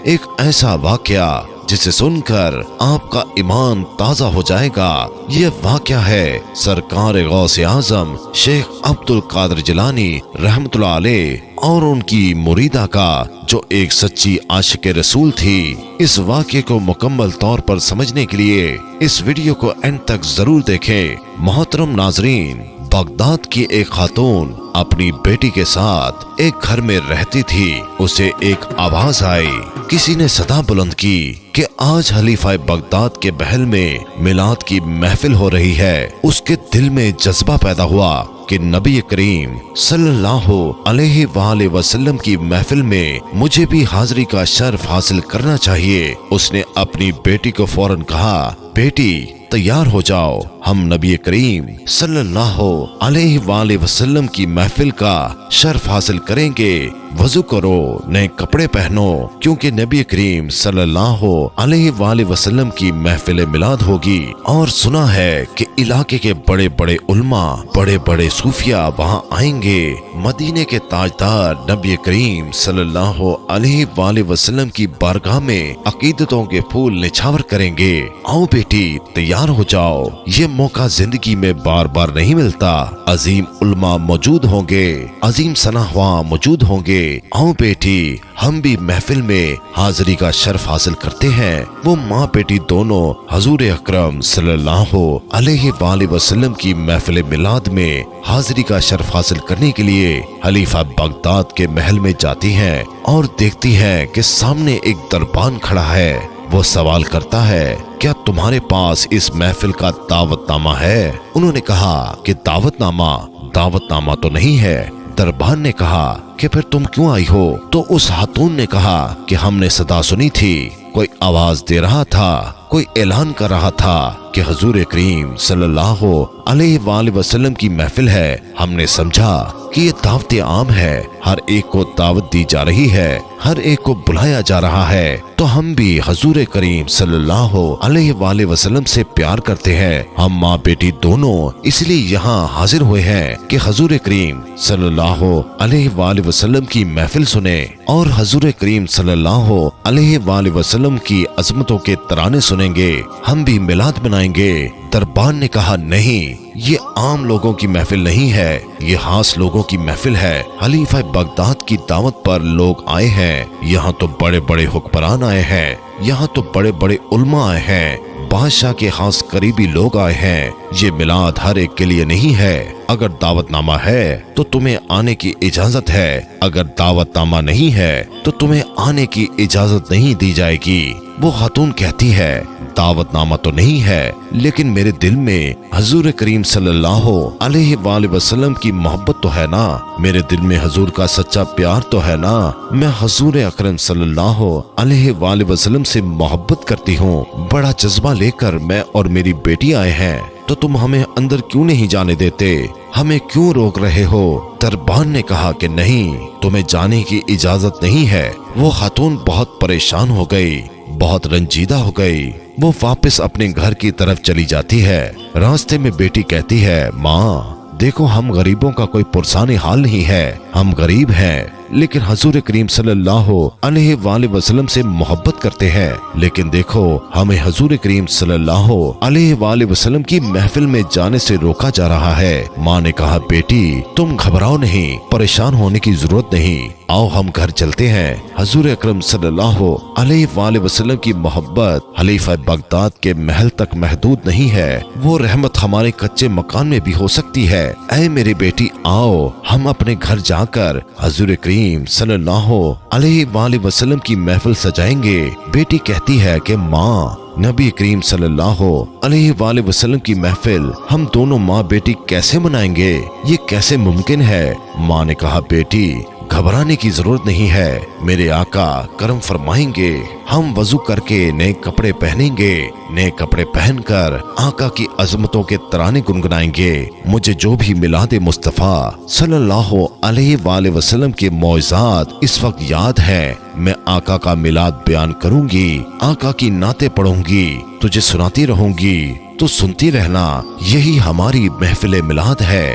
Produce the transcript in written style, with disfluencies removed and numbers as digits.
ایک ایسا واقعہ جسے سن کر آپ کا ایمان تازہ ہو جائے گا۔ یہ واقعہ ہے سرکار غوث اعظم شیخ عبد القادر جیلانی رحمت اللہ علیہ اور ان کی مریدہ کا، جو ایک سچی عاشق رسول تھی۔ اس واقعے کو مکمل طور پر سمجھنے کے لیے اس ویڈیو کو اینڈ تک ضرور دیکھیں۔ محترم ناظرین، بغداد کی ایک خاتون اپنی بیٹی کے ساتھ ایک گھر میں رہتی تھی۔ اسے ایک آواز آئی، کسی نے صدا بلند کی کہ آج خلیفہ بغداد کے محل میں میلاد کی محفل ہو رہی ہے۔ اس کے دل میں جذبہ پیدا ہوا کہ نبی کریم صلی اللہ علیہ وآلہ وسلم کی محفل میں مجھے بھی حاضری کا شرف حاصل کرنا چاہیے۔ اس نے اپنی بیٹی کو فوراً کہا، بیٹی تیار ہو جاؤ، ہم نبی کریم صلی اللہ علیہ وآلہ وسلم کی محفل کا شرف حاصل کریں گے۔ وضو کرو، نئے کپڑے پہنو، کیونکہ نبی کریم صلی اللہ علیہ وآلہ وسلم کی محفل میلاد ہوگی۔ اور سنا ہے کہ علاقے کے بڑے بڑے علماء، بڑے بڑے صوفیہ وہاں آئیں گے۔ مدینے کے تاجدار نبی کریم صلی اللہ علیہ وآلہ وسلم کی بارگاہ میں عقیدتوں کے پھول نچھاور کریں گے۔ آؤ بیٹی تیار ہو جاؤ، یہ موقع زندگی میں بار بار نہیں ملتا۔ عظیم علماء موجود ہوں گے، عظیم ثناء موجود ہوں گے۔ آؤ بیٹی، ہم بھی محفل میں حاضری کا شرف حاصل کرتے ہیں۔ وہ ماں بیٹی دونوں حضور اکرم صلی اللہ علیہ وآلہ وسلم کی محفل میلاد میں حاضری کا شرف حاصل کرنے کے لیے خلیفہ بغداد کے محل میں جاتی ہیں اور دیکھتی ہیں کہ سامنے ایک دربان کھڑا ہے۔ وہ سوال کرتا ہے، کیا تمہارے پاس اس محفل کا دعوت نامہ ہے؟ انہوں نے کہا کہ دعوت نامہ تو نہیں ہے۔ دربان نے کہا کہ پھر تم کیوں آئی ہو؟ تو اس خاتون نے کہا کہ ہم نے صدا سنی تھی، کوئی آواز دے رہا تھا، کوئی اعلان کر رہا تھا کہ حضور کریم صلی اللہ علیہ وآلہ وسلم کی محفل ہے۔ ہم نے سمجھا کہ یہ دعوت عام ہے، ہر ایک کو دعوت دی جا رہی ہے، ہر ایک کو بلایا جا رہا ہے، تو ہم بھی حضور کریم صلی اللہ علیہ وآلہ وسلم سے پیار کرتے ہیں۔ ہم ماں بیٹی دونوں اس لیے یہاں حاضر ہوئے ہیں کہ حضور کریم صلی اللہ علیہ وآلہ وسلم کی محفل سنیں اور حضور کریم صلی اللہ علیہ وآلہ وسلم کی عظمتوں کے ترانے سنیں گے، ہم بھی میلاد منائیں گے۔ دربان نے کہا، نہیں، یہ عام لوگوں کی محفل نہیں ہے، یہ خاص لوگوں کی محفل ہے۔ خلیفہ بغداد کی دعوت پر لوگ آئے ہیں، یہاں تو بڑے بڑے حکمران آئے ہیں، یہاں تو بڑے بڑے علماء آئے ہیں، بادشاہ کے خاص قریبی لوگ آئے ہیں۔ یہ میلاد ہر ایک کے لیے نہیں ہے۔ اگر دعوت نامہ ہے تو تمہیں آنے کی اجازت ہے، اگر دعوت نامہ نہیں ہے تو تمہیں آنے کی اجازت نہیں دی جائے گی۔ وہ خاتون کہتی ہے، دعوت نامہ تو نہیں ہے، لیکن میرے دل میں حضور کریم صلی اللہ علیہ وآلہ وسلم کی محبت تو ہے نا، میرے دل میں حضور کا سچا پیار تو ہے نا، میں حضور اکرم صلی اللہ علیہ وآلہ وسلم سے محبت کرتی ہوں۔ بڑا جذبہ لے کر میں اور میری بیٹی آئے ہیں، تو تم ہمیں اندر کیوں نہیں جانے دیتے؟ ہمیں کیوں روک رہے ہو؟ دربان نے کہا کہ نہیں، تمہیں جانے کی اجازت نہیں ہے۔ وہ خاتون بہت پریشان ہو گئی، بہت رنجیدہ ہو گئی۔ وہ واپس اپنے گھر کی طرف چلی جاتی ہے۔ راستے میں بیٹی کہتی ہے، ماں دیکھو، ہم غریبوں کا کوئی پرسان حال نہیں ہے، ہم غریب ہیں، لیکن حضور کریم صلی اللہ علیہ وآلہ وسلم سے محبت کرتے ہیں، لیکن دیکھو ہمیں حضور کریم صلی اللہ علیہ وآلہ وسلم کی محفل میں جانے سے روکا جا رہا ہے۔ ماں نے کہا، بیٹی تم گھبراؤ نہیں، پریشان ہونے کی ضرورت نہیں، آؤ ہم گھر چلتے ہیں۔ حضور اکرم صلی اللہ علیہ وآلہ وسلم کی محبت خلیفہ بغداد کے محل تک محدود نہیں ہے، وہ رحمت ہمارے کچے مکان میں بھی ہو سکتی ہے۔ اے میری بیٹی، آؤ ہم اپنے گھر جا کر حضور کریم صلی اللہ علیہ وآلہ وسلم کی محفل سجائیں گے۔ بیٹی کہتی ہے کہ ماں، نبی کریم صلی اللہ علیہ وآلہ وسلم کی محفل ہم دونوں ماں بیٹی کیسے منائیں گے؟ یہ کیسے ممکن ہے؟ ماں نے کہا، بیٹی گھبرانے کی ضرورت نہیں ہے، میرے آقا کرم فرمائیں گے، ہم وضو کر کے نئے کپڑے پہنیں گے، نئے کپڑے پہن کر آقا کی عظمتوں کے ترانے گنگنائیں گے۔ مجھے جو بھی میلاد مصطفیٰ صلی اللہ علیہ وآلہ وسلم کے معجزات اس وقت یاد ہیں، میں آقا کا میلاد بیان کروں گی، آقا کی نعتیں پڑھوں گی، تجھے سناتی رہوں گی، تو سنتی رہنا، یہی ہماری محفل میلاد ہے۔